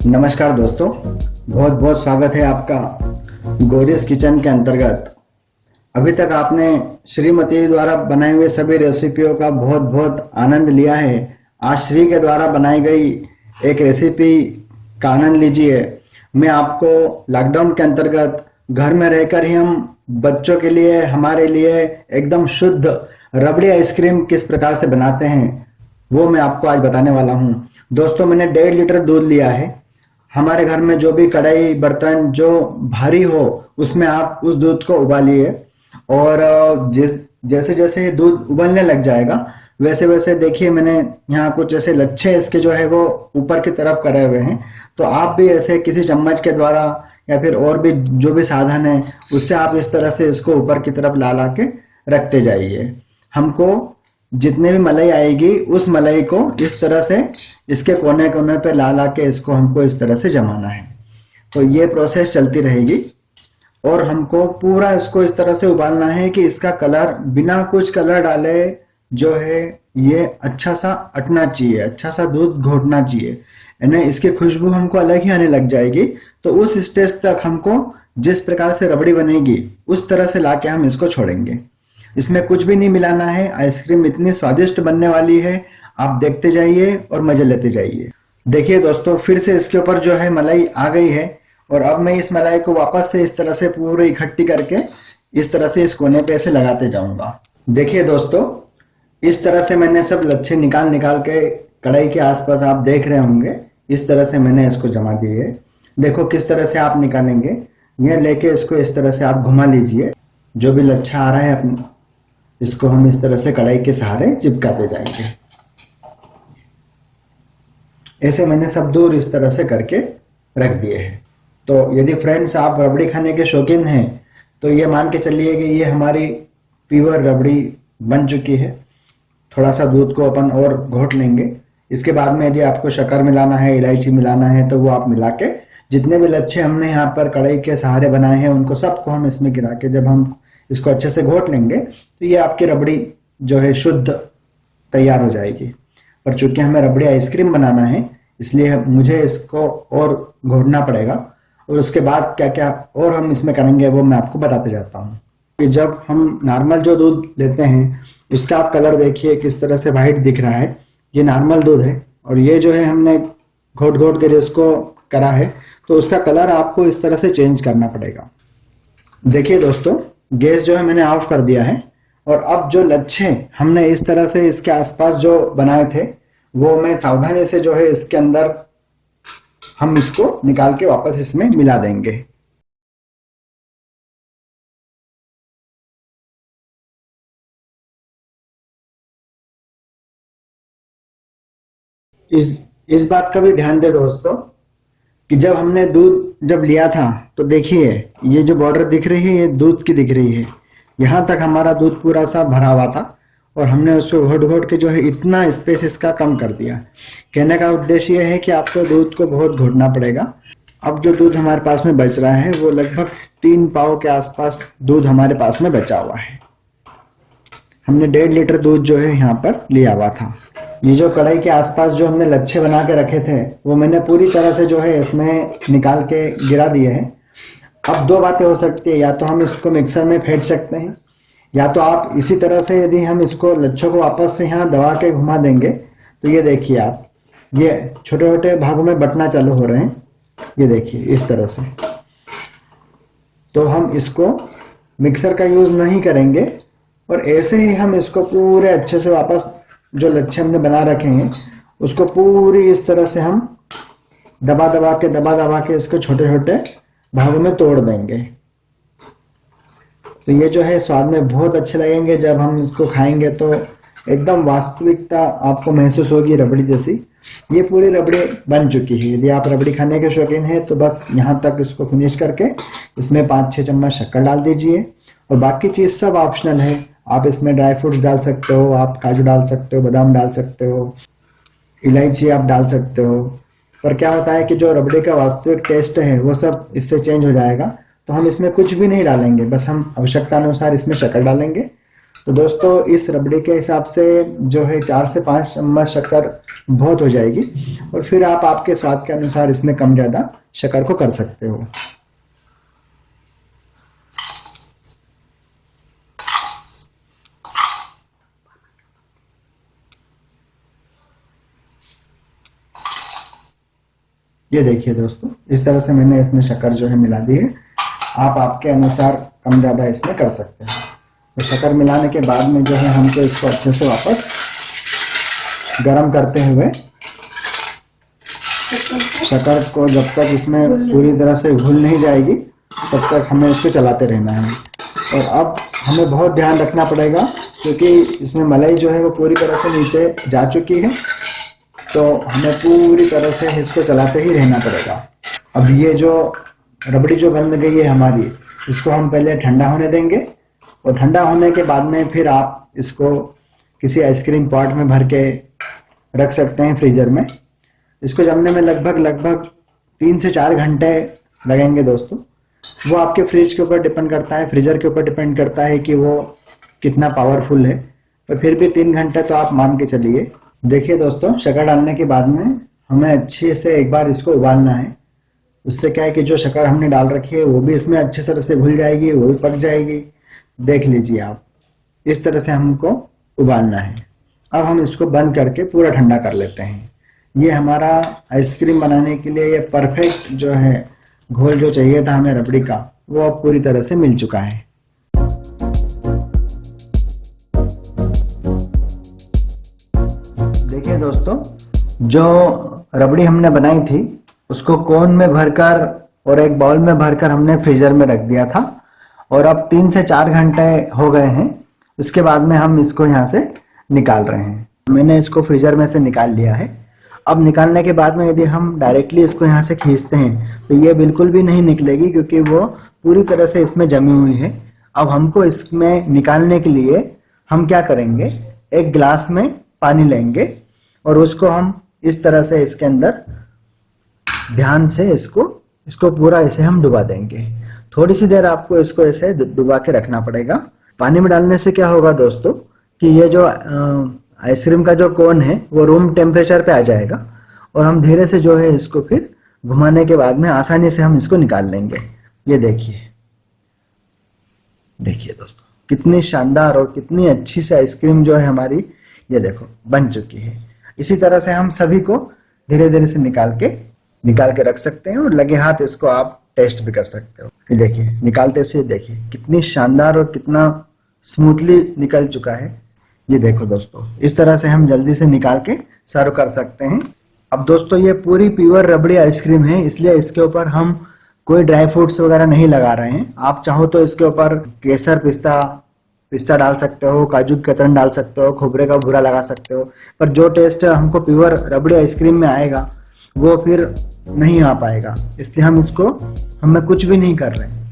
नमस्कार दोस्तों, बहुत बहुत स्वागत है आपका गौरीज किचन के अंतर्गत। अभी तक आपने श्रीमती द्वारा बनाए हुए सभी रेसिपियों का बहुत बहुत आनंद लिया है। आज श्री के द्वारा बनाई गई एक रेसिपी का आनंद लीजिए। मैं आपको लॉकडाउन के अंतर्गत घर में रहकर ही हम बच्चों के लिए, हमारे लिए एकदम शुद्ध रबड़ी आइसक्रीम किस प्रकार से बनाते हैं वो मैं आपको आज बताने वाला हूँ। दोस्तों, मैंने 1.5 लीटर दूध लिया है। हमारे घर में जो भी कढ़ाई बर्तन जो भारी हो उसमें आप उस दूध को उबालिए और जैसे जैसे दूध उबलने लग जाएगा वैसे वैसे देखिए, मैंने यहाँ कुछ ऐसे लच्छे इसके जो है वो ऊपर की तरफ करे हुए हैं। तो आप भी ऐसे किसी चम्मच के द्वारा या फिर और भी जो भी साधन है उससे आप इस तरह से इसको ऊपर की तरफ ला ला के रखते जाइए। हमको जितने भी मलाई आएगी उस मलाई को इस तरह से इसके कोने कोने पे ला ला के इसको हमको इस तरह से जमाना है। तो ये प्रोसेस चलती रहेगी और हमको पूरा इसको इस तरह से उबालना है कि इसका कलर बिना कुछ कलर डाले जो है ये अच्छा सा अटना चाहिए, अच्छा सा दूध घोटना चाहिए, यानी इसकी खुशबू हमको अलग ही आने लग जाएगी। तो उस स्टेज तक हमको जिस प्रकार से रबड़ी बनेगी उस तरह से ला के हम इसको छोड़ेंगे। इसमें कुछ भी नहीं मिलाना है। आइसक्रीम इतनी स्वादिष्ट बनने वाली है, आप देखते जाइए और मजे लेते जाइए। देखिए दोस्तों, फिर से इसके ऊपर जो है मलाई आ गई है और अब मैं इस मलाई को वापस से इस तरह से पूरी इकट्ठी करके इस तरह से इस कोने पे ऐसे लगाते जाऊंगा। देखिए दोस्तों, इस तरह से मैंने सब लच्छे निकाल निकाल के कढ़ाई के आसपास आप देख रहे होंगे, इस तरह से मैंने इसको जमा दिए। देखो किस तरह से आप निकालेंगे, यह लेके इसको इस तरह से आप घुमा लीजिए। जो भी लच्छा आ रहा है अपने इसको हम इस तरह से कढ़ाई के सहारे चिपकाते जाएंगे। ऐसे मैंने सब दूर इस तरह से करके रख दिए हैं। तो यदि फ्रेंड्स आप रबड़ी खाने के शौकीन हैं तो ये मान के चलिए कि ये हमारी प्योर रबड़ी बन चुकी है। थोड़ा सा दूध को अपन और घोट लेंगे। इसके बाद में यदि आपको शक्कर मिलाना है, इलायची मिलाना है तो वो आप मिला के जितने भी लच्छे हमने यहाँ पर कढ़ाई के सहारे बनाए हैं उनको सबको हम इसमें गिरा के जब हम इसको अच्छे से घोट लेंगे तो ये आपकी रबड़ी जो है शुद्ध तैयार हो जाएगी। पर चूंकि हमें रबड़ी आइसक्रीम बनाना है इसलिए मुझे इसको और घोटना पड़ेगा और उसके बाद क्या क्या और हम इसमें करेंगे वो मैं आपको बताते जाता हूँ। कि जब हम नॉर्मल जो दूध लेते हैं इसका आप कलर देखिए किस तरह से वाइट दिख रहा है, ये नॉर्मल दूध है। और ये जो है हमने घोट घोट के जिसको करा है तो उसका कलर आपको इस तरह से चेंज करना पड़ेगा। देखिए दोस्तों, गैस जो है मैंने ऑफ कर दिया है और अब जो लच्छे हमने इस तरह से इसके आसपास जो बनाए थे वो मैं सावधानी से जो है इसके अंदर हम इसको निकाल के वापस इसमें मिला देंगे। इस बात का भी ध्यान दे दोस्तों कि जब हमने दूध जब लिया था तो देखिए ये जो बॉर्डर दिख रही है ये दूध की दिख रही है। यहाँ तक हमारा दूध पूरा सा भरा हुआ था और हमने उसको घोट घोट के जो है इतना स्पेस इसका कम कर दिया। कहने का उद्देश्य ये है कि आपको दूध को बहुत घोटना पड़ेगा। अब जो दूध हमारे पास में बच रहा है वो लगभग 3 पाव के आसपास दूध हमारे पास में बचा हुआ है। हमने 1.5 लीटर दूध जो है यहाँ पर लिया हुआ था। ये जो कढ़ाई के आसपास जो हमने लच्छे बना के रखे थे वो मैंने पूरी तरह से जो है इसमें निकाल के गिरा दिए हैं। अब 2 बातें हो सकती है, या तो हम इसको मिक्सर में फेंट सकते हैं या तो आप इसी तरह से यदि हम इसको लच्छों को वापस से यहाँ दबा के घुमा देंगे तो ये देखिए आप ये छोटे छोटे भागों में बटना चालू हो रहे हैं। ये देखिए इस तरह से। तो हम इसको मिक्सर का यूज नहीं करेंगे और ऐसे ही हम इसको पूरे अच्छे से वापस जो लच्छे हमने बना रखे हैं उसको पूरी इस तरह से हम दबा दबा के इसको छोटे छोटे भागों में तोड़ देंगे। तो ये जो है स्वाद में बहुत अच्छे लगेंगे। जब हम इसको खाएंगे तो एकदम वास्तविकता आपको महसूस होगी रबड़ी जैसी। ये पूरी रबड़ी बन चुकी है। यदि आप रबड़ी खाने के शौकीन हैं तो बस यहाँ तक इसको फिनिश करके इसमें 5-6 चम्मच शक्कर डाल दीजिए और बाकी चीज़ सब ऑप्शनल है। आप इसमें ड्राई फ्रूट्स डाल सकते हो, आप काजू डाल सकते हो, बादाम डाल सकते हो, इलायची आप डाल सकते हो। पर क्या होता है कि जो रबड़ी का वास्तविक टेस्ट है वो सब इससे चेंज हो जाएगा। तो हम इसमें कुछ भी नहीं डालेंगे, बस हम आवश्यकता अनुसार इसमें शक्कर डालेंगे तो दोस्तों इस रबड़ी के हिसाब से जो है 4 से 5 चम्मच शक्कर बहुत हो जाएगी, और फिर आप आपके स्वाद के अनुसार इसमें कम ज़्यादा शक्कर को कर सकते हो। ये देखिए दोस्तों, इस तरह से मैंने इसमें शक्कर जो है मिला दी है। आप आपके अनुसार कम ज़्यादा इसमें कर सकते हैं। तो शक्कर मिलाने के बाद में जो है हमको इसको अच्छे से वापस गरम करते हुए शक्कर को जब तक इसमें पूरी तरह से घुल नहीं जाएगी तब तक हमें इसको चलाते रहना है। और अब हमें बहुत ध्यान रखना पड़ेगा क्योंकि इसमें मलाई जो है वो पूरी तरह से नीचे जा चुकी है, तो हमें पूरी तरह से इसको चलाते ही रहना पड़ेगा। अब ये जो रबड़ी जो बन गई है हमारी, इसको हम पहले ठंडा होने देंगे, और ठंडा होने के बाद में फिर आप इसको किसी आइसक्रीम पॉट में भर के रख सकते हैं फ्रीजर में। इसको जमने में लगभग 3 से 4 घंटे लगेंगे दोस्तों। वो आपके फ्रिज के ऊपर डिपेंड करता है, फ्रीजर के ऊपर डिपेंड करता है कि वो कितना पावरफुल है, पर फिर भी 3 घंटे तो आप मान के चलिए। देखिए दोस्तों, शक्कर डालने के बाद में हमें अच्छे से एक बार इसको उबालना है। उससे क्या है कि जो शक्कर हमने डाल रखी है वो भी इसमें अच्छी तरह से घुल जाएगी, वो भी पक जाएगी। देख लीजिए आप, इस तरह से हमको उबालना है। अब हम इसको बंद करके पूरा ठंडा कर लेते हैं। ये हमारा आइसक्रीम बनाने के लिए ये परफेक्ट जो है घोल जो चाहिए था हमें रबड़ी का, वो अब पूरी तरह से मिल चुका है। देखिए दोस्तों, जो रबड़ी हमने बनाई थी उसको कोन में भरकर और एक बाउल में भरकर हमने फ्रीजर में रख दिया था, और अब 3 से 4 घंटे हो गए हैं। उसके बाद में हम इसको यहाँ से निकाल रहे हैं। मैंने इसको फ्रीजर में से निकाल लिया है। अब निकालने के बाद में यदि हम डायरेक्टली इसको यहाँ से खींचते हैं तो ये बिल्कुल भी नहीं निकलेगी, क्योंकि वो पूरी तरह से इसमें जमी हुई है। अब हमको इसमें निकालने के लिए हम क्या करेंगे, एक गिलास में पानी लेंगे और उसको हम इस तरह से इसके अंदर ध्यान से इसको पूरा ऐसे हम डुबा देंगे। थोड़ी सी देर आपको इसको ऐसे डुबा के रखना पड़ेगा। पानी में डालने से क्या होगा दोस्तों कि ये जो आइसक्रीम का जो कोन है वो रूम टेम्परेचर पे आ जाएगा, और हम धीरे से जो है इसको फिर घुमाने के बाद में आसानी से हम इसको निकाल लेंगे। ये देखिए दोस्तों, कितनी शानदार और कितनी अच्छी से आइसक्रीम जो है हमारी, ये देखो बन चुकी है। इसी तरह से हम सभी को धीरे धीरे से निकाल के रख सकते हैं, और लगे हाथ इसको आप टेस्ट भी कर सकते हो। ये देखिए, निकालते से देखिए कितनी शानदार और कितना स्मूथली निकल चुका है। ये देखो दोस्तों, इस तरह से हम जल्दी से निकाल के सर्व कर सकते हैं। अब दोस्तों, ये पूरी प्योर रबड़ी आइसक्रीम है, इसलिए इसके ऊपर हम कोई ड्राई फ्रूट्स वगैरह नहीं लगा रहे हैं। आप चाहो तो इसके ऊपर केसर पिस्ता डाल सकते हो, काजू कतरन डाल सकते हो, खोबरे का भूरा लगा सकते हो, पर जो टेस्ट हमको प्योर रबड़ी आइसक्रीम में आएगा वो फिर नहीं आ पाएगा। इसलिए हम कुछ भी नहीं कर रहे हैं।